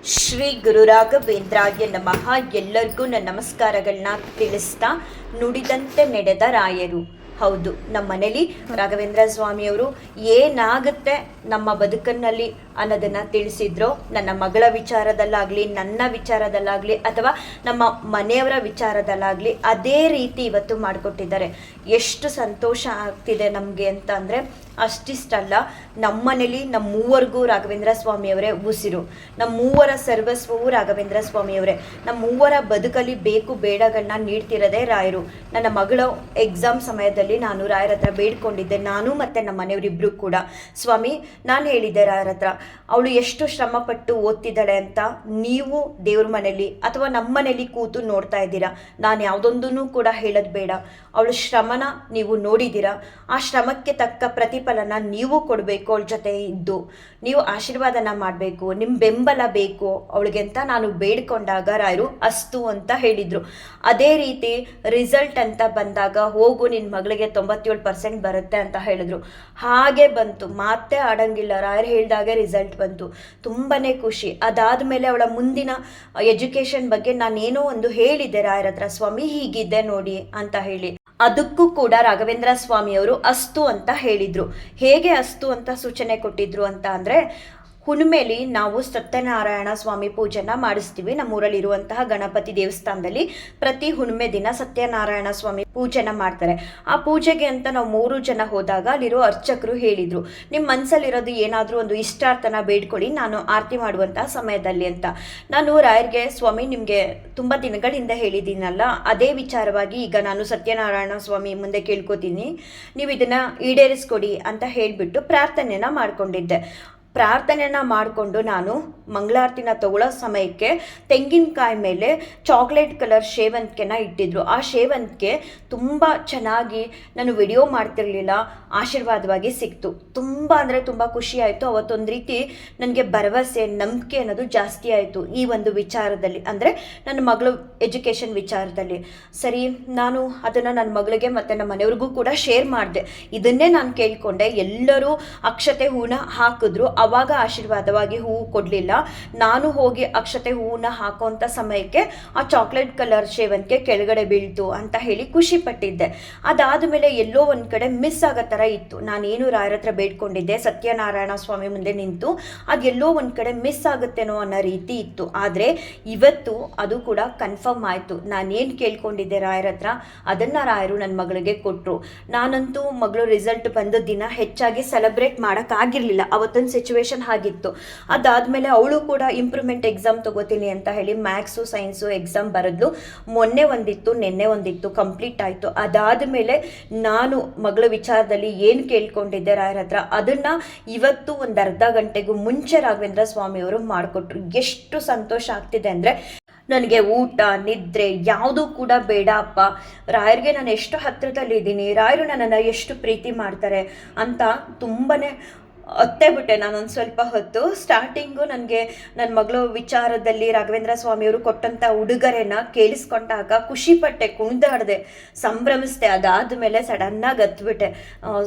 ಶ್ರೀ ಗುರು ರಾಘವೇಂದ್ರಾಯ ನಮಃ. ಎಲ್ಲರಿಗೂ ನನ್ನ ನಮಸ್ಕಾರಗಳನ್ನ ತಿಳಿಸ್ತಾ, ನುಡಿದಂತೆ ನಡೆದ ರಾಯರು. ಹೌದು, ನಮ್ಮ ಮನೇಲಿ ರಾಘವೇಂದ್ರ ಸ್ವಾಮಿಯವರು ಏನಾಗುತ್ತೆ ನಮ್ಮ ಬದುಕಿನಲ್ಲಿ ಅನ್ನೋದನ್ನು ತಿಳಿಸಿದ್ರು. ನನ್ನ ಮಗಳ ವಿಚಾರದಲ್ಲಾಗಲಿ, ನನ್ನ ವಿಚಾರದಲ್ಲಾಗಲಿ, ಅಥವಾ ನಮ್ಮ ಮನೆಯವರ ವಿಚಾರದಲ್ಲಾಗಲಿ ಅದೇ ರೀತಿ ಇವತ್ತು ಮಾಡಿಕೊಟ್ಟಿದ್ದಾರೆ. ಎಷ್ಟು ಸಂತೋಷ ಆಗ್ತಿದೆ ನಮಗೆ ಅಂತ ಅಂದರೆ ಅಷ್ಟಿಷ್ಟಲ್ಲ, ನಮ್ಮ ಮನೇಲಿ ನಮ್ಮ ಮೂವರಿಗೂ ರಾಘವೇಂದ್ರ ಸ್ವಾಮಿಯವರೇ ಉಸಿರು. ನಮ್ಮ ಮೂವರ ಸರ್ವಸ್ವವು ರಾಘವೇಂದ್ರ ಸ್ವಾಮಿಯವರೇ. ನಮ್ಮ ಮೂವರ ಬದುಕಲ್ಲಿ ಬೇಕು ಬೇಡಗಳನ್ನ ನೀಡ್ತಿರೋದೇ ರಾಯರು. ನನ್ನ ಮಗಳು ಎಕ್ಸಾಮ್ ಸಮಯದಲ್ಲಿ ನಾನು ರಾಯರ ಹತ್ರ ಬೇಡ್ಕೊಂಡಿದ್ದೆ, ನಾನು ಮತ್ತು ನಮ್ಮ ಮನೆಯವರಿಬ್ಬರು ಕೂಡ. ಸ್ವಾಮಿ, ನಾನು ಹೇಳಿದ್ದೆ ರಾಯರ ಹತ್ರ, ಅವಳು ಎಷ್ಟು ಶ್ರಮಪಟ್ಟು ಓದ್ತಿದ್ದಾಳೆ ಅಂತ ನೀವು ದೇವ್ರ ಮನೇಲಿ ಅಥವಾ ನಮ್ಮ ಮನೇಲಿ ಕೂತು ನೋಡ್ತಾ ಇದ್ದೀರಾ. ನಾನು ಯಾವುದೊಂದೂ ಕೂಡ ಹೇಳೋದು ಬೇಡ, ಅವಳು ಶ್ರಮನ ನೀವು ನೋಡಿದ್ದೀರಾ. ಆ ಶ್ರಮಕ್ಕೆ ತಕ್ಕ ಪ್ರತಿಫಲನ ನೀವು ಕೊಡಬೇಕು. ಅವಳ ಜೊತೆ ಇದ್ದು ನೀವು ಆಶೀರ್ವಾದನ ಮಾಡಬೇಕು, ನಿಮ್ಮ ಬೆಂಬಲ ಬೇಕು ಅವಳಿಗೆ ಅಂತ ನಾನು ಬೇಡ್ಕೊಂಡಾಗ ರಾಯರು ಅಸ್ತು ಅಂತ ಹೇಳಿದರು. ಅದೇ ರೀತಿ ರಿಸಲ್ಟ್ ಅಂತ ಬಂದಾಗ, ಹೋಗು ನಿನ್ನ ಮಗಳಿಗೆ 97% ಬರುತ್ತೆ ಅಂತ ಹೇಳಿದ್ರು. ಹಾಗೆ ಬಂತು, ಮಾತೇ ಆಡಂಗಿಲ್ಲ. ರಾಯರು ಹೇಳಿದಾಗೆ ರಿಸಲ್ಟ್ ಬಂತು. ತುಂಬಾ ಖುಷಿ. ಅದಾದಮೇಲೆ ಅವಳ ಮುಂದಿನ ಎಜುಕೇಷನ್ ಬಗ್ಗೆ ನಾನೇನೋ ಒಂದು ಹೇಳಿದ್ದೆ ರಾಯರ ಹತ್ರ, ಸ್ವಾಮಿ ಹೀಗಿದೆ ನೋಡಿ ಅಂತ ಹೇಳಿ. ಅದಕ್ಕೂ ಕೂಡ ರಾಘವೇಂದ್ರ ಸ್ವಾಮಿಯವರು ಅಸ್ತು ಅಂತ ಹೇಳಿದರು. ಹೇಗೆ ಅಸ್ತು ಅಂತ ಸೂಚನೆ ಕೊಟ್ಟಿದ್ರು ಅಂತ ಅಂದರೆ, ಹುಣ್ಣಿಮೆಲಿ ನಾವು ಸತ್ಯನಾರಾಯಣ ಸ್ವಾಮಿ ಪೂಜೆನ ಮಾಡಿಸ್ತೀವಿ. ನಮ್ಮೂರಲ್ಲಿರುವಂತಹ ಗಣಪತಿ ದೇವಸ್ಥಾನದಲ್ಲಿ ಪ್ರತಿ ಹುಣ್ಣಿಮೆ ದಿನ ಸತ್ಯನಾರಾಯಣ ಸ್ವಾಮಿ ಪೂಜೆನ ಮಾಡ್ತಾರೆ. ಆ ಪೂಜೆಗೆ ಅಂತ ನಾವು 3 ಜನ ಹೋದಾಗ ಅಲ್ಲಿರೋ ಅರ್ಚಕರು ಹೇಳಿದರು, ನಿಮ್ಮ ಮನಸ್ಸಲ್ಲಿರೋದು ಏನಾದರೂ ಒಂದು ಇಷ್ಟಾರ್ಥನ ಬೇಡ್ಕೊಳ್ಳಿ ನಾನು ಆರತಿ ಮಾಡುವಂತಹ ಸಮಯದಲ್ಲಿ ಅಂತ. ನಾನು ರಾಯರಿಗೆ, ಸ್ವಾಮಿ ನಿಮಗೆ ತುಂಬ ದಿನಗಳಿಂದ ಹೇಳಿದ್ದೀನಲ್ಲ, ಅದೇ ವಿಚಾರವಾಗಿ ಈಗ ನಾನು ಸತ್ಯನಾರಾಯಣ ಸ್ವಾಮಿ ಮುಂದೆ ಕೇಳ್ಕೊತೀನಿ, ನೀವು ಇದನ್ನು ಈಡೇರಿಸ್ಕೊಡಿ ಅಂತ ಹೇಳಿಬಿಟ್ಟು ಪ್ರಾರ್ಥನೆನ ಮಾಡಿಕೊಂಡಿದ್ದೆ. ಪ್ರಾರ್ಥನೆಯನ್ನು ಮಾಡಿಕೊಂಡು ನಾನು ಮಂಗಳಾರತಿನ ತಗೊಳ್ಳೋ ಸಮಯಕ್ಕೆ ತೆಂಗಿನಕಾಯಿ ಮೇಲೆ ಚಾಕ್ಲೇಟ್ ಕಲರ್ ಸೇವಂತಿಗೆನ ಇಟ್ಟಿದ್ರು. ಆ ಸೇವಂತಿಗೆ ತುಂಬ ಚೆನ್ನಾಗಿ, ನಾನು ವಿಡಿಯೋ ಮಾಡ್ತಿರ್ಲಿಲ್ಲ, ಆಶೀರ್ವಾದವಾಗಿ ಸಿಕ್ತು. ತುಂಬ ಅಂದರೆ ತುಂಬ ಖುಷಿ ಆಯಿತು. ಅವತ್ತೊಂದು ರೀತಿ ನನಗೆ ಭರವಸೆ, ನಂಬಿಕೆ ಅನ್ನೋದು ಜಾಸ್ತಿ ಆಯಿತು ಈ ಒಂದು ವಿಚಾರದಲ್ಲಿ, ಅಂದರೆ ನನ್ನ ಮಗಳು ಎಜುಕೇಷನ್ ವಿಚಾರದಲ್ಲಿ. ಸರಿ, ನಾನು ಅದನ್ನು ನನ್ನ ಮಗಳಿಗೆ ಮತ್ತು ನಮ್ಮ ಮನೆಯವ್ರಿಗೂ ಕೂಡ ಶೇರ್ ಮಾಡಿದೆ. ಇದನ್ನೇ ನಾನು ಕೇಳಿಕೊಂಡೆ. ಎಲ್ಲರೂ ಅಕ್ಷತೆ ಹೂನ ಹಾಕಿದ್ರು, ಆವಾಗ ಆಶೀರ್ವಾದವಾಗಿ ಹೂವು ಕೊಡಲಿಲ್ಲ. ನಾನು ಹೋಗಿ ಅಕ್ಷತೆ ಹೂವನ್ನ ಹಾಕೋಂಥ ಸಮಯಕ್ಕೆ ಆ ಚಾಕ್ಲೇಟ್ ಕಲರ್ ಸೇವಂತಿಗೆ ಕೆಳಗಡೆ ಬೀಳ್ತು ಅಂತ ಹೇಳಿ ಖುಷಿ ಪಟ್ಟಿದ್ದೆ. ಅದಾದಮೇಲೆ ಎಲ್ಲೋ ಒಂದು ಕಡೆ ಮಿಸ್ ಆಗೋ ಥರ ಇತ್ತು. ನಾನೇನು ರಾಯರ ಹತ್ರ ಬೇಡ್ಕೊಂಡಿದ್ದೆ ಸತ್ಯನಾರಾಯಣ ಸ್ವಾಮಿ ಮುಂದೆ ನಿಂತು, ಅದೆಲ್ಲೋ ಒಂದು ಕಡೆ ಮಿಸ್ ಆಗುತ್ತೇನೋ ಅನ್ನೋ ರೀತಿ ಇತ್ತು. ಆದರೆ ಇವತ್ತು ಅದು ಕೂಡ ಕನ್ಫರ್ಮ್ ಆಯಿತು. ನಾನೇನು ಕೇಳ್ಕೊಂಡಿದ್ದೆ ರಾಯರ ಹತ್ರ ಅದನ್ನು ರಾಯರು ನನ್ನ ಮಗಳಿಗೆ ಕೊಟ್ಟರು. ನಾನಂತೂ ಮಗಳು ರಿಸಲ್ಟ್ ಬಂದ ದಿನ ಹೆಚ್ಚಾಗಿ ಸೆಲೆಬ್ರೇಟ್ ಮಾಡೋಕ್ಕಾಗಿರಲಿಲ್ಲ. ಅವತ್ತೊಂದು ಸಿಚುವೇಶನ್ ಆಗಿತ್ತು. ಅದಾದಮೇಲೆ ಅವಳು ಕೂಡ ಇಂಪ್ರೂವ್ಮೆಂಟ್ ಎಕ್ಸಾಮ್ ತಗೋತೀನಿ ಅಂತ ಹೇಳಿ ಮ್ಯಾಥ್ಸು ಸೈನ್ಸು ಎಕ್ಸಾಮ್ ಬರೆದ್ಲು. ಮೊನ್ನೆ ಒಂದಿತ್ತು, ನಿನ್ನೆ ಒಂದಿತ್ತು, ಕಂಪ್ಲೀಟ್ ಆಯಿತು. ಅದಾದಮೇಲೆ ನಾನು ಮಗಳ ವಿಚಾರದಲ್ಲಿ ಏನು ಕೇಳ್ಕೊಂಡಿದ್ದೆ ರಾಯರ ಹತ್ರ ಅದನ್ನು ಇವತ್ತು ಒಂದು ಅರ್ಧ ಗಂಟೆಗೂ ಮುಂಚೆ ರಾಘವೇಂದ್ರ ಸ್ವಾಮಿಯವರು ಮಾಡಿಕೊಟ್ರು. ಎಷ್ಟು ಸಂತೋಷ ಆಗ್ತಿದೆ ಅಂದರೆ, ನನಗೆ ಊಟ ನಿದ್ರೆ ಯಾವುದೂ ಕೂಡ ಬೇಡ ಅಪ್ಪ, ರಾಯರಿಗೆ ನಾನು ಎಷ್ಟು ಹತ್ತಿರದಲ್ಲಿದ್ದೀನಿ, ರಾಯರು ನನ್ನನ್ನು ಎಷ್ಟು ಪ್ರೀತಿ ಮಾಡ್ತಾರೆ ಅಂತ ತುಂಬಾ ಅತ್ತೇ ಬಿಟ್ಟೆ ನಾನೊಂದು ಸ್ವಲ್ಪ ಹೊತ್ತು. ಸ್ಟಾರ್ಟಿಂಗು ನನಗೆ ನನ್ನ ಮಗಳು ವಿಚಾರದಲ್ಲಿ ರಾಘವೇಂದ್ರ ಸ್ವಾಮಿಯವರು ಕೊಟ್ಟಂಥ ಉಡುಗೊರೆನ ಕೇಳಿಸ್ಕೊಂಡಾಗ ಖುಷಿಪಟ್ಟೆ, ಕುಣಿದಾಡಿದೆ, ಸಂಭ್ರಮಿಸಿದೆ. ಅದಾದಮೇಲೆ ಸಡನ್ನಾಗಿ ಹತ್ಬಿಟ್ಟೆ.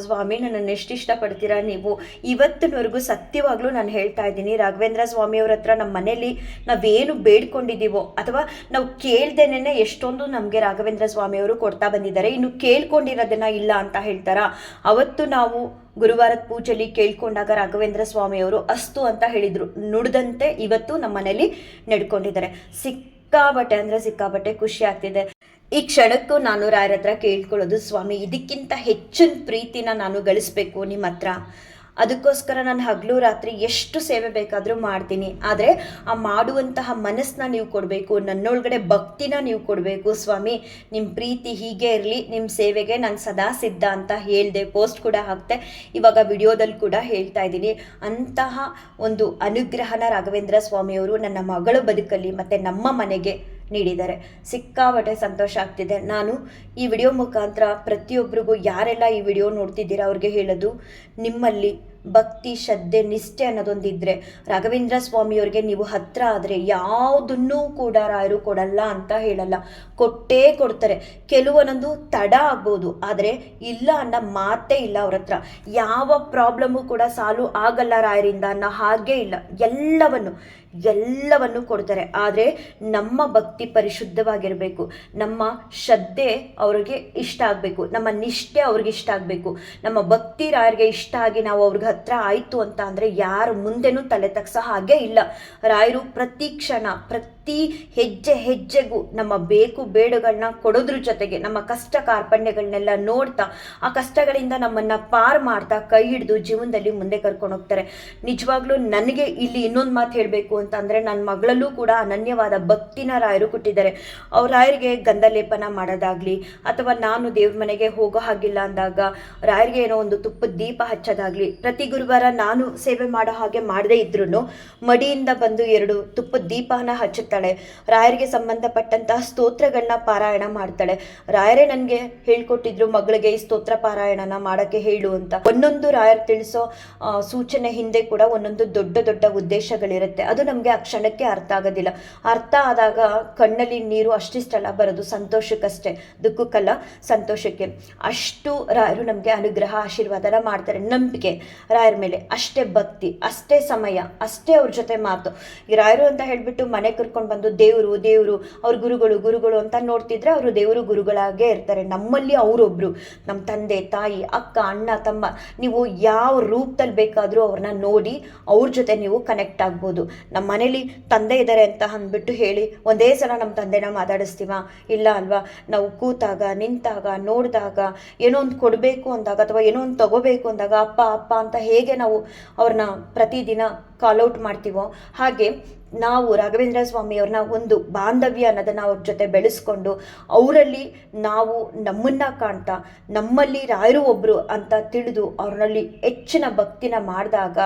ಸ್ವಾಮಿ, ನನ್ನನ್ನು ಎಷ್ಟು ಇಷ್ಟಪಡ್ತೀರಾ ನೀವು. ಇವತ್ತಿನವರೆಗೂ ಸತ್ಯವಾಗ್ಲೂ ನಾನು ಹೇಳ್ತಾ ಇದ್ದೀನಿ, ರಾಘವೇಂದ್ರ ಸ್ವಾಮಿಯವ್ರ ಹತ್ರ ನಮ್ಮ ಮನೇಲಿ ನಾವೇನು ಬೇಡ್ಕೊಂಡಿದ್ದೀವೋ ಅಥವಾ ನಾವು ಕೇಳ್ದೇನೆ ಎಷ್ಟೊಂದು ನಮಗೆ ರಾಘವೇಂದ್ರ ಸ್ವಾಮಿಯವರು ಕೊಡ್ತಾ ಬಂದಿದ್ದಾರೆ. ಇನ್ನು ಕೇಳ್ಕೊಂಡಿರೋದನ್ನ ಇಲ್ಲ ಅಂತ ಹೇಳ್ತಾರಾ? ಅವತ್ತು ನಾವು ಗುರುವಾರದ ಪೂಜೆಯಲ್ಲಿ ಕೇಳ್ಕೊಂಡಾಗ ರಾಘವೇಂದ್ರ ಸ್ವಾಮಿಯವರು ಅಸ್ತು ಅಂತ ಹೇಳಿದರು. ನುಡಿದಂತೆ ಇವತ್ತು ನಮ್ಮ ಮನೇಲಿ ನಡ್ಕೊಂಡಿದ್ದಾರೆ. ಸಿಕ್ಕಾಬಟ್ಟೆ ಅಂದರೆ ಸಿಕ್ಕಾಬಟ್ಟೆ ಖುಷಿ ಆಗ್ತಿದೆ. ಈ ಕ್ಷಣಕ್ಕೂ ನಾನು ರಾಯರ ಹತ್ರ ಕೇಳ್ಕೊಳ್ಳೋದು, ಸ್ವಾಮಿ ಇದಕ್ಕಿಂತ ಹೆಚ್ಚಿನ ಪ್ರೀತಿನ ನಾನು ಗಳಿಸ್ಬೇಕು ನಿಮ್ಮ ಹತ್ರ. ಅದಕ್ಕೋಸ್ಕರ ನಾನು ಹಗಲು ರಾತ್ರಿ ಎಷ್ಟು ಸೇವೆ ಬೇಕಾದರೂ ಮಾಡ್ತೀನಿ. ಆದರೆ ಆ ಮಾಡುವಂತಹ ಮನಸ್ಸನ್ನ ನೀವು ಕೊಡಬೇಕು, ನನ್ನೊಳಗಡೆ ಭಕ್ತಿನ ನೀವು ಕೊಡಬೇಕು ಸ್ವಾಮಿ. ನಿಮ್ಮ ಪ್ರೀತಿ ಹೀಗೆ ಇರಲಿ, ನಿಮ್ಮ ಸೇವೆಗೆ ನಾನು ಸದಾ ಸಿದ್ಧ ಅಂತ ಹೇಳಿದೆ. ಪೋಸ್ಟ್ ಕೂಡ ಹಾಕ್ತೆ, ಇವಾಗ ವಿಡಿಯೋದಲ್ಲಿ ಕೂಡ ಹೇಳ್ತಾ ಇದ್ದೀನಿ. ಅಂತಹ ಒಂದು ಅನುಗ್ರಹನ ರಾಘವೇಂದ್ರ ಸ್ವಾಮಿಯವರು ನನ್ನ ಮಗಳ ಬದುಕಲ್ಲಿ ಮತ್ತು ನಮ್ಮ ಮನೆಗೆ ನೀಡಿದ್ದಾರೆ. ಸಿಕ್ಕಾಬಟ್ಟೆ ಸಂತೋಷ ಆಗ್ತಿದೆ. ನಾನು ಈ ವಿಡಿಯೋ ಮುಖಾಂತರ ಪ್ರತಿಯೊಬ್ಬರಿಗೂ, ಯಾರೆಲ್ಲ ಈ ವಿಡಿಯೋ ನೋಡ್ತಿದ್ದೀರಾ ಅವ್ರಿಗೆ ಹೇಳೋದು, ನಿಮ್ಮಲ್ಲಿ ಭಕ್ತಿ ಶ್ರದ್ಧೆ ನಿಷ್ಠೆ ಅನ್ನೋದೊಂದಿದ್ರೆ ರಾಘವೇಂದ್ರ ಸ್ವಾಮಿಯವ್ರಿಗೆ ನೀವು ಹತ್ರ ಆದರೆ ಯಾವುದನ್ನೂ ಕೂಡ ರಾಯರು ಕೊಡಲ್ಲ ಅಂತ ಹೇಳಲ್ಲ, ಕೊಟ್ಟೇ ಕೊಡ್ತಾರೆ. ಕೆಲವೊಂದೊಂದು ತಡ ಆಗ್ಬೋದು, ಆದರೆ ಇಲ್ಲ ಅನ್ನೋ ಮಾತೇ ಇಲ್ಲ ಅವ್ರ ಹತ್ರ. ಯಾವ ಪ್ರಾಬ್ಲಮ್ಮು ಕೂಡ ಸಾಲ್ವ್ ಆಗಲ್ಲ ರಾಯರಿಂದ ಅನ್ನೋ ಹಾಗೇ ಇಲ್ಲ. ಎಲ್ಲವನ್ನು ಎಲ್ಲವನ್ನು ಕೊಡ್ತಾರೆ. ಆದರೆ ನಮ್ಮ ಭಕ್ತಿ ಪರಿಶುದ್ಧವಾಗಿರಬೇಕು, ನಮ್ಮ ಶ್ರದ್ಧೆ ಅವ್ರಿಗೆ ಇಷ್ಟ ಆಗಬೇಕು, ನಮ್ಮ ನಿಷ್ಠೆ ಅವ್ರಿಗೆ ಇಷ್ಟ ಆಗಬೇಕು. ನಮ್ಮ ಭಕ್ತಿ ರಾಯರಿಗೆ ಇಷ್ಟ ಆಗಿ ನಾವು ಅವ್ರಿಗೆ ಹತ್ರ ಆಯಿತು ಅಂತ ಅಂದರೆ ಯಾರು ಮುಂದೆನೂ ತಲೆ ತಗ್ಸ ಹಾಗೆ ಇಲ್ಲ. ರಾಯರು ಪ್ರತಿ ಕ್ಷಣ ಪ್ರತಿ ಹೆಜ್ಜೆ ಹೆಜ್ಜೆಗೂ ನಮ್ಮ ಬೇಕು ಬೇಡುಗಳನ್ನ ಕೊಡೋದ್ರ ಜೊತೆಗೆ ನಮ್ಮ ಕಷ್ಟ ಕಾರ್ಪಣ್ಯಗಳನ್ನೆಲ್ಲ ನೋಡ್ತಾ ಆ ಕಷ್ಟಗಳಿಂದ ನಮ್ಮನ್ನು ಪಾರು ಮಾಡ್ತಾ ಕೈ ಹಿಡಿದು ಜೀವನದಲ್ಲಿ ಮುಂದೆ ಕರ್ಕೊಂಡು ಹೋಗ್ತಾರೆ. ನಿಜವಾಗ್ಲೂ ನನಗೆ ಇಲ್ಲಿ ಇನ್ನೊಂದು ಮಾತು ಹೇಳಬೇಕು ಅಂತ ಅಂದರೆ, ನನ್ನ ಮಗಳಲ್ಲೂ ಕೂಡ ಅನನ್ಯವಾದ ಭಕ್ತಿನ ರಾಯರು ಕೊಟ್ಟಿದ್ದಾರೆ. ಅವ್ರ ರಾಯರಿಗೆ ಗಂಧ ಲೇಪನ ಮಾಡೋದಾಗಲಿ, ಅಥವಾ ನಾನು ದೇವ್ರ ಮನೆಗೆ ಹೋಗೋ ಹಾಗಿಲ್ಲ ಅಂದಾಗ ರಾಯರಿಗೆ ಏನೋ ಒಂದು ತುಪ್ಪದ ದೀಪ ಹಚ್ಚೋದಾಗಲಿ, ಪ್ರತಿ ಗುರುವಾರ ನಾನು ಸೇವೆ ಮಾಡೋ ಹಾಗೆ ಮಾಡದೇ ಇದ್ರೂ ಮಡಿಯಿಂದ ಬಂದು 2 ತುಪ್ಪದ ದೀಪನ ಹಚ್ಚುತ್ತಾಳೆ. ರಾಯರಿಗೆ ಸಂಬಂಧಪಟ್ಟಂತಹ ಸ್ತೋತ್ರಗಳನ್ನ ಪಾರಾಯಣ ಮಾಡ್ತಾಳೆ. ರಾಯರೇ ನನಗೆ ಹೇಳ್ಕೊಟ್ಟಿದ್ರು, ಮಗಳಿಗೆ ಈ ಸ್ತೋತ್ರ ಪಾರಾಯಣನ ಮಾಡೋಕ್ಕೆ ಹೇಳು ಅಂತ. ಒಂದೊಂದು ರಾಯರು ತಿಳಿಸೋ ಸೂಚನೆ ಹಿಂದೆ ಕೂಡ ಒಂದೊಂದು ದೊಡ್ಡ ದೊಡ್ಡ ಉದ್ದೇಶಗಳಿರುತ್ತೆ. ಅದು ನಮಗೆ ಆ ಕ್ಷಣಕ್ಕೆ ಅರ್ಥ ಆಗೋದಿಲ್ಲ. ಅರ್ಥ ಆದಾಗ ಕಣ್ಣಲ್ಲಿ ನೀರು ಅಷ್ಟಿಷ್ಟಲ್ಲ ಬರೋದು, ಸಂತೋಷಕ್ಕಷ್ಟೇ, ದುಃಖಕ್ಕಲ್ಲ, ಸಂತೋಷಕ್ಕೆ. ಅಷ್ಟು ರಾಯರು ನಮಗೆ ಅನುಗ್ರಹ ಆಶೀರ್ವಾದನ ಮಾಡ್ತಾರೆ. ನಂಬಿಕೆ ರಾಯರ ಮೇಲೆ, ಅಷ್ಟೇ ಭಕ್ತಿ, ಅಷ್ಟೇ ಸಮಯ, ಅಷ್ಟೇ ಅವ್ರ ಜೊತೆ ಮಾತು. ಈ ರಾಯರು ಅಂತ ಹೇಳ್ಬಿಟ್ಟು ಮನೆ ಕರ್ಕೊಂಡು ಬಂದು ದೇವರು ದೇವರು ಅವ್ರ ಗುರುಗಳು ಅಂತ ನೋಡ್ತಿದ್ರೆ ಅವರು ದೇವರು ಗುರುಗಳಾಗೇ ಇರ್ತಾರೆ. ನಮ್ಮಲ್ಲಿ ಅವರೊಬ್ರು, ನಮ್ಮ ತಂದೆ ತಾಯಿ ಅಕ್ಕ ಅಣ್ಣ ತಮ್ಮ, ನೀವು ಯಾವ ರೂಪದಲ್ಲಿ ಬೇಕಾದರೂ ಅವ್ರನ್ನ ನೋಡಿ ಅವ್ರ ಜೊತೆ ನೀವು ಕನೆಕ್ಟ್ ಆಗ್ಬೋದು. ನಮ್ಮ ಮನೇಲಿ ತಂದೆ ಇದ್ದಾರೆ ಅಂತ ಅಂದ್ಬಿಟ್ಟು ಹೇಳಿ ಒಂದೇ ಸಲ ನಮ್ಮ ತಂದೆನ ಮಾತಾಡಿಸ್ತೀವ? ಇಲ್ಲ ಅಲ್ವಾ? ನಾವು ಕೂತಾಗ ನಿಂತಾಗ ನೋಡಿದಾಗ ಏನೋ ಒಂದು ಕೊಡಬೇಕು ಅಂದಾಗ ಅಥವಾ ಏನೋ ಒಂದು ತಗೋಬೇಕು ಅಂದಾಗ ಅಪ್ಪ ಅಪ್ಪ ಅಂತ ಹೇಗೆ ನಾವು ಅವ್ರನ್ನ ಪ್ರತಿದಿನ ಕಾಲ್ಔಟ್ ಮಾಡ್ತೀವೋ ಹಾಗೆ ನಾವು ರಾಘವೇಂದ್ರ ಸ್ವಾಮಿಯವ್ರನ್ನ ಒಂದು ಬಾಂಧವ್ಯ ಅನ್ನೋದನ್ನು ಅವ್ರ ಜೊತೆ ಬೆಳೆಸ್ಕೊಂಡು ಅವರಲ್ಲಿ ನಾವು ನಮ್ಮನ್ನು ಕಾಣ್ತಾ ನಮ್ಮಲ್ಲಿ ರಾಯರು ಒಬ್ಬರು ಅಂತ ತಿಳಿದು ಅವ್ರಲ್ಲಿ ಹೆಚ್ಚಿನ ಭಕ್ತಿನ ಮಾಡಿದಾಗ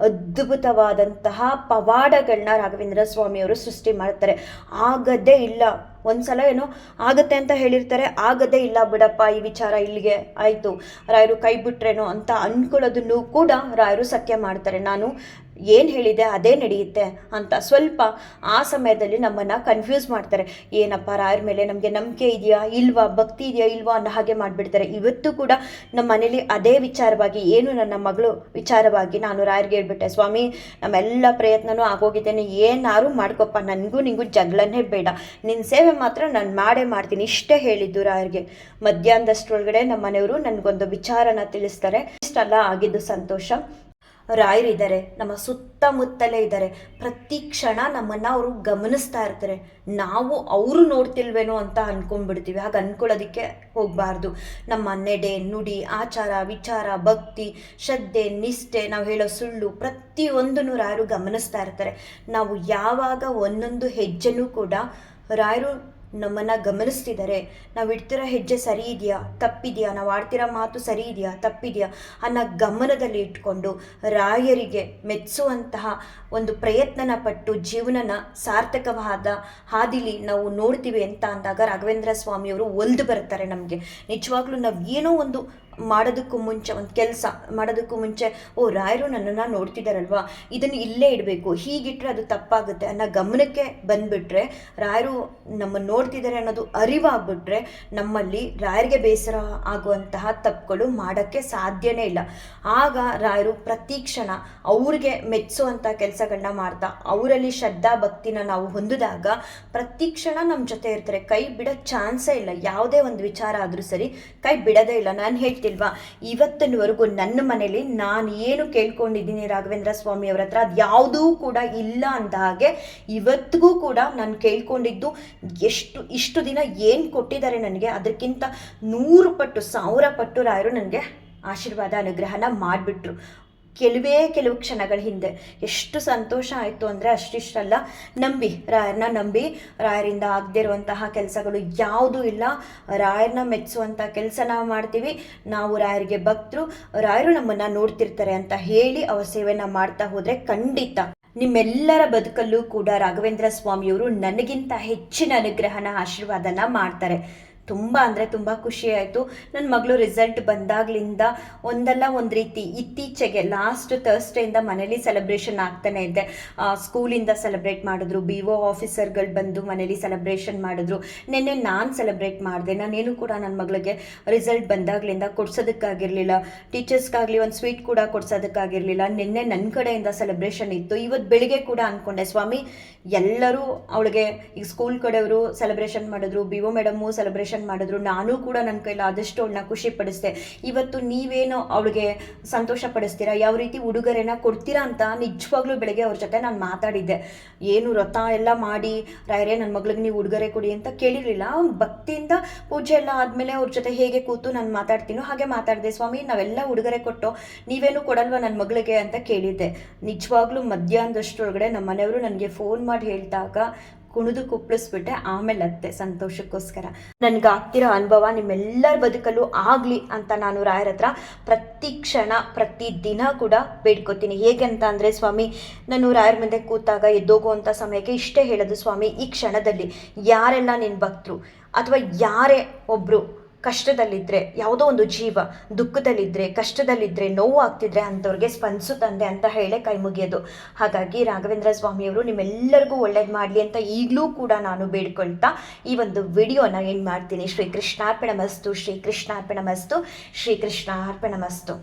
ಅದ್ಭುತವಾದಂತಹ ಪವಾಡಗಳನ್ನ ರಾಘವೇಂದ್ರ ಸ್ವಾಮಿಯವರು ಸೃಷ್ಟಿ ಮಾಡ್ತಾರೆ. ಆಗದೇ ಇಲ್ಲ, ಒಂದ್ಸಲ ಏನೋ ಆಗತ್ತೆ ಅಂತ ಹೇಳಿರ್ತಾರೆ, ಆಗದೇ ಇಲ್ಲ ಬಿಡಪ್ಪ ಈ ವಿಚಾರ ಇಲ್ಲಿಗೆ ಆಯಿತು, ರಾಯರು ಕೈ ಬಿಟ್ರೇನೋ ಅಂತ ಅಂದ್ಕೊಳ್ಳೋದನ್ನು ಕೂಡ ರಾಯರು ಸತ್ಯ ಮಾಡ್ತಾರೆ. ನಾನು ಏನು ಹೇಳಿದೆ ಅದೇ ನಡೆಯುತ್ತೆ ಅಂತ ಸ್ವಲ್ಪ ಆ ಸಮಯದಲ್ಲಿ ನಮ್ಮನ್ನು ಕನ್ಫ್ಯೂಸ್ ಮಾಡ್ತಾರೆ. ಏನಪ್ಪ ರಾಯರ ಮೇಲೆ ನಮಗೆ ನಂಬಿಕೆ ಇದೆಯಾ ಇಲ್ವಾ, ಭಕ್ತಿ ಇದೆಯಾ ಇಲ್ವಾ ಅನ್ನೋ ಹಾಗೆ ಮಾಡಿಬಿಡ್ತಾರೆ. ಇವತ್ತು ಕೂಡ ನಮ್ಮ ಮನೇಲಿ ಅದೇ ವಿಚಾರವಾಗಿ, ಏನು ನನ್ನ ಮಗಳು ವಿಚಾರವಾಗಿ ನಾನು ರಾಯರಿಗೆ ಹೇಳ್ಬಿಟ್ಟೆ, ಸ್ವಾಮಿ ನಮ್ಮೆಲ್ಲ ಪ್ರಯತ್ನನೂ ಆಗೋಗಿದ್ದೇನೆ, ಏನಾರು ಮಾಡ್ಕೊಪ್ಪ, ನನಗೂ ನಿಂಗೂ ಜಗಳನ್ನೇ ಬೇಡ, ನಿನ್ನ ಸೇವೆ ಮಾತ್ರ ನಾನು ಮಾಡೇ ಮಾಡ್ತೀನಿ, ಇಷ್ಟೇ ಹೇಳಿದ್ದು ರಾಯರಿಗೆ. ಮಧ್ಯಾಹ್ನದಷ್ಟರೊಳಗಡೆ ನಮ್ಮ ಮನೆಯವರು ನನಗೊಂದು ವಿಚಾರನ ತಿಳಿಸ್ತಾರೆ. ಇಷ್ಟೆಲ್ಲ ಆಗಿದ್ದು ಸಂತೋಷ. ರಾಯರಿದ್ದಾರೆ, ನಮ್ಮ ಸುತ್ತಮುತ್ತಲೇ ಇದ್ದಾರೆ, ಪ್ರತಿ ಕ್ಷಣ ನಮ್ಮನ್ನು ಅವರು ಗಮನಿಸ್ತಾ ಇರ್ತಾರೆ. ನಾವು ಅವರು ನೋಡ್ತಿಲ್ವೇನೋ ಅಂತ ಅಂದ್ಕೊಂಡ್ಬಿಡ್ತೀವಿ. ಹಾಗೆ ಅಂದ್ಕೊಳ್ಳೋದಕ್ಕೆ ಹೋಗಬಾರ್ದು. ನಮ್ಮ ನಡೆ ನುಡಿ ಆಚಾರ ವಿಚಾರ ಭಕ್ತಿ ಶ್ರದ್ಧೆ ನಿಷ್ಠೆ, ನಾವು ಹೇಳೋ ಸುಳ್ಳು ಪ್ರತಿಯೊಂದನ್ನು ರಾಯರು ಗಮನಿಸ್ತಾ ಇರ್ತಾರೆ. ನಾವು ಯಾವಾಗ ಒಂದೊಂದು ಹೆಜ್ಜೆನೂ ಕೂಡ ರಾಯರು ನಮ್ಮನ್ನು ಗಮನಿಸ್ತಿದ್ದಾರೆ, ನಾವು ಇಡ್ತಿರೋ ಹೆಜ್ಜೆ ಸರಿ ಇದೆಯಾ ತಪ್ಪಿದೆಯಾ, ನಾವು ಆಡ್ತಿರೋ ಮಾತು ಸರಿ ಇದೆಯಾ ತಪ್ಪಿದೆಯಾ ಅನ್ನೋ ಗಮನದಲ್ಲಿ ಇಟ್ಕೊಂಡು ರಾಯರಿಗೆ ಮೆಚ್ಚುವಂತಹ ಒಂದು ಪ್ರಯತ್ನನ ಪಟ್ಟು ಜೀವನನ ಸಾರ್ಥಕವಾದ ಹಾದಿಲಿ ನಾವು ನೋಡ್ತೀವಿ ಅಂತ ಅಂದಾಗ ರಾಘವೇಂದ್ರ ಸ್ವಾಮಿಯವರು ಒಲ್ದು ಬರ್ತಾರೆ ನಮಗೆ. ನಿಜವಾಗ್ಲೂ ನಾವು ಏನೋ ಒಂದು ಮಾಡೋದಕ್ಕೂ ಮುಂಚೆ, ಒಂದು ಕೆಲಸ ಮಾಡೋದಕ್ಕೂ ಮುಂಚೆ, ಓ ರಾಯರು ನನ್ನನ್ನು ನೋಡ್ತಿದ್ದಾರಲ್ವಾ, ಇದನ್ನು ಇಲ್ಲೇ ಇಡಬೇಕು, ಹೀಗಿಟ್ರೆ ಅದು ತಪ್ಪಾಗುತ್ತೆ ಅನ್ನೋ ಗಮನಕ್ಕೆ ಬಂದುಬಿಟ್ರೆ, ರಾಯರು ನಮ್ಮನ್ನು ನೋಡ್ತಿದ್ದಾರೆ ಅನ್ನೋದು ಅರಿವಾಗ್ಬಿಟ್ರೆ ನಮ್ಮಲ್ಲಿ ರಾಯರಿಗೆ ಬೇಸರ ಆಗುವಂತಹ ತಪ್ಪುಗಳು ಮಾಡೋಕ್ಕೆ ಸಾಧ್ಯನೇ ಇಲ್ಲ. ಆಗ ರಾಯರು ಪ್ರತಿ ಕ್ಷಣ ಅವ್ರಿಗೆ ಮೆಚ್ಚುವಂಥ ಕೆಲಸಗಳನ್ನ ಮಾಡ್ತಾ ಅವರಲ್ಲಿ ಶ್ರದ್ಧಾ ಭಕ್ತಿನ ನಾವು ಹೊಂದಿದಾಗ ಪ್ರತಿ ಕ್ಷಣ ನಮ್ಮ ಜೊತೆ ಇರ್ತಾರೆ. ಕೈ ಬಿಡೋ ಚಾನ್ಸೇ ಇಲ್ಲ. ಯಾವುದೇ ಒಂದು ವಿಚಾರ ಆದರೂ ಸರಿ ಕೈ ಬಿಡೋದೇ ಇಲ್ಲ. ನಾನು ಹೇಳ್ತೀನಿ ಅಲ್ವಾ, ಇವತ್ತಿನವರೆಗೂ ನನ್ನ ಮನೇಲಿ ನಾನು ಏನು ಕೇಳ್ಕೊಂಡಿದ್ದೀನಿ ರಾಘವೇಂದ್ರ ಸ್ವಾಮಿ ಅವ್ರ ಹತ್ರ, ಅದು ಯಾವುದೂ ಕೂಡ ಇಲ್ಲ ಅಂದ ಹಾಗೆ ಇವತ್ತಿಗೂ ಕೂಡ ನಾನು ಕೇಳ್ಕೊಂಡಿದ್ದು ಇಷ್ಟು ದಿನ ಏನು ಕೊಟ್ಟಿದ್ದಾರೆ ನನಗೆ, ಅದಕ್ಕಿಂತ 100 ಪಟ್ಟು 1000 ಪಟ್ಟು ರಾಯರು ನನಗೆ ಆಶೀರ್ವಾದ ಅನುಗ್ರಹನ ಮಾಡಿಬಿಟ್ರು. ಕೆಲವು ಕ್ಷಣಗಳ ಹಿಂದೆ ಎಷ್ಟು ಸಂತೋಷ ಆಯಿತು ಅಂದರೆ ಅಷ್ಟಿಷ್ಟಲ್ಲ. ರಾಯರನ್ನ ನಂಬಿ ರಾಯರಿಂದ ಆಗದೇ ಇರುವಂತಹ ಕೆಲಸಗಳು ಯಾವುದೂ ಇಲ್ಲ. ರಾಯರನ್ನ ಮೆಚ್ಚುವಂಥ ಕೆಲಸ ನಾವು ಮಾಡ್ತೀವಿ. ನಾವು ರಾಯರಿಗೆ ಭಕ್ತರು, ರಾಯರು ನಮ್ಮನ್ನು ನೋಡ್ತಿರ್ತಾರೆ ಅಂತ ಹೇಳಿ ಅವರ ಸೇವೆನ ಮಾಡ್ತಾ ಹೋದರೆ ಖಂಡಿತ ನಿಮ್ಮೆಲ್ಲರ ಬದುಕಲ್ಲೂ ಕೂಡ ರಾಘವೇಂದ್ರ ಸ್ವಾಮಿಯವರು ನನಗಿಂತ ಹೆಚ್ಚಿನ ಅನುಗ್ರಹನ ಆಶೀರ್ವಾದನ ಮಾಡ್ತಾರೆ. ತುಂಬ ಅಂದರೆ ತುಂಬ ಖುಷಿಯಾಯಿತು. ನನ್ನ ಮಗಳು ರಿಸಲ್ಟ್ ಬಂದಾಗಲಿಂದ ಒಂದಲ್ಲ ಒಂದು ರೀತಿ ಇತ್ತೀಚೆಗೆ ಲಾಸ್ಟ್ ಥರ್ಸ್ಡೇಯಿಂದ ಮನೇಲಿ ಸೆಲೆಬ್ರೇಷನ್ ಆಗ್ತಾನೆ ಇದ್ದೆ. ಸ್ಕೂಲಿಂದ ಸೆಲೆಬ್ರೇಟ್ ಮಾಡಿದ್ರು, ಬಿ ಒ ಆಫೀಸರ್ಗಳು ಬಂದು ಮನೇಲಿ ಸೆಲೆಬ್ರೇಷನ್ ಮಾಡಿದ್ರು. ನಿನ್ನೆ ನಾನು ಸೆಲೆಬ್ರೇಟ್ ಮಾಡಿದೆ. ನಾನೇನು ಕೂಡ ನನ್ನ ಮಗಳಿಗೆ ರಿಸಲ್ಟ್ ಬಂದಾಗಲಿಂದ ಕೊಡ್ಸೋದಕ್ಕಾಗಿರಲಿಲ್ಲ, ಟೀಚರ್ಸ್ಗಾಗಲಿ ಒಂದು ಸ್ವೀಟ್ ಕೂಡ ಕೊಡ್ಸೋದಕ್ಕಾಗಿರಲಿಲ್ಲ. ನಿನ್ನೆ ನನ್ನ ಕಡೆಯಿಂದ ಸೆಲೆಬ್ರೇಷನ್ ಇತ್ತು. ಇವತ್ತು ಬೆಳಿಗ್ಗೆ ಕೂಡ ಅಂದ್ಕೊಂಡೆ, ಸ್ವಾಮಿ ಎಲ್ಲರೂ ಅವಳಿಗೆ ಈಗ ಸ್ಕೂಲ್ ಕಡೆಯವರು ಸೆಲೆಬ್ರೇಷನ್ ಮಾಡಿದ್ರು, ಬಿ ಒ ಮೇಡಮು ಸೆಲೆಬ್ರೇಷನ್ ಮಾಡಿದ್ರು, ನಾನು ಕೂಡ ನನ್ನ ಕೈಲಾದಷ್ಟು ಅವಳನ್ನ ಖುಷಿ ಪಡಿಸ್ದೆ. ಇವತ್ತು ನೀವೇನು ಅವಳಿಗೆ ಸಂತೋಷ ಪಡಿಸ್ತೀರಾ, ಯಾವ ರೀತಿ ಉಡುಗೊರೆನ ಕೊಡ್ತೀರಾ ಅಂತ ನಿಜವಾಗ್ಲೂ ಬೆಳಗ್ಗೆ ಅವ್ರ ಜೊತೆ ನಾನು ಮಾತಾಡಿದ್ದೆ. ಏನು ವ್ರತ ಎಲ್ಲ ಮಾಡಿ ರಾಯರೇ ನನ್ನ ಮಗಳಿಗೆ ನೀವು ಉಡುಗೊರೆ ಕೊಡಿ ಅಂತ ಕೇಳಿರಲಿಲ್ಲ. ಭಕ್ತಿಯಿಂದ ಪೂಜೆ ಎಲ್ಲ ಆದಮೇಲೆ ಅವ್ರ ಜೊತೆ ಹೇಗೆ ಕೂತು ನಾನು ಮಾತಾಡ್ತೀನೋ ಹಾಗೆ ಮಾತಾಡಿದೆ. ಸ್ವಾಮಿ ನಾವೆಲ್ಲ ಉಡುಗೊರೆ ಕೊಟ್ಟು ನೀವೇನು ಕೊಡಲ್ವಾ ನನ್ನ ಮಗಳಿಗೆ ಅಂತ ಕೇಳಿದ್ದೆ. ನಿಜವಾಗ್ಲೂ ಮಧ್ಯಾಹ್ನದಷ್ಟರೊಳಗಡೆ ನಮ್ಮ ಮನೆಯವರು ನನಗೆ ಫೋನ್ ಮಾಡಿ ಹೇಳಿದಾಗ ಕುಣಿದು ಕುಪ್ಪಳಿಸ್ಬಿಟ್ಟೆ. ಆಮೇಲೆ ಅತ್ತೆ ಸಂತೋಷಕ್ಕೋಸ್ಕರ ನನಗಾಗ್ತಿರೋ ಅನುಭವ ನಿಮ್ಮೆಲ್ಲರ ಬದುಕಲ್ಲೂ ಆಗಲಿ ಅಂತ ನಾನು ರಾಯರ ಹತ್ರ ಪ್ರತಿ ಕ್ಷಣ ಪ್ರತಿ ದಿನ ಕೂಡ ಬೇಡ್ಕೋತೀನಿ. ಹೇಗೆ ಅಂತ ಅಂದರೆ, ಸ್ವಾಮಿ ನಾನು ರಾಯರ ಮುಂದೆ ಕೂತಾಗ ಎದ್ದೋಗುವಂಥ ಸಮಯಕ್ಕೆ ಇಷ್ಟೇ ಹೇಳೋದು, ಸ್ವಾಮಿ ಈ ಕ್ಷಣದಲ್ಲಿ ಯಾರೆಲ್ಲ ನಿನ್ನ ಭಕ್ತರು ಅಥವಾ ಯಾರೇ ಒಬ್ಬರು ಕಷ್ಟದಲ್ಲಿದ್ದರೆ, ಯಾವುದೋ ಒಂದು ಜೀವ ದುಃಖದಲ್ಲಿದ್ದರೆ, ಕಷ್ಟದಲ್ಲಿದ್ದರೆ, ನೋವು ಆಗ್ತಿದ್ರೆ ಅಂಥವ್ರಿಗೆ ಸ್ಪಂದಿಸು ತಂದೆ ಅಂತ ಹೇಳೇ ಕೈ ಮುಗಿಯೋದು. ಹಾಗಾಗಿ ರಾಘವೇಂದ್ರ ಸ್ವಾಮಿಯವರು ನಿಮ್ಮೆಲ್ಲರಿಗೂ ಒಳ್ಳೇದು ಮಾಡಲಿ ಅಂತ ಈಗಲೂ ಕೂಡ ನಾನು ಬೇಡ್ಕೊಳ್ತಾ ಈ ಒಂದು ವಿಡಿಯೋನ ಏನು ಮಾಡ್ತೀನಿ. ಶ್ರೀಕೃಷ್ಣಾರ್ಪಣ ಮಸ್ತು, ಶ್ರೀಕೃಷ್ಣಾರ್ಪಣ ಮಸ್ತು, ಶ್ರೀಕೃಷ್ಣಾರ್ಪಣ ಮಸ್ತು.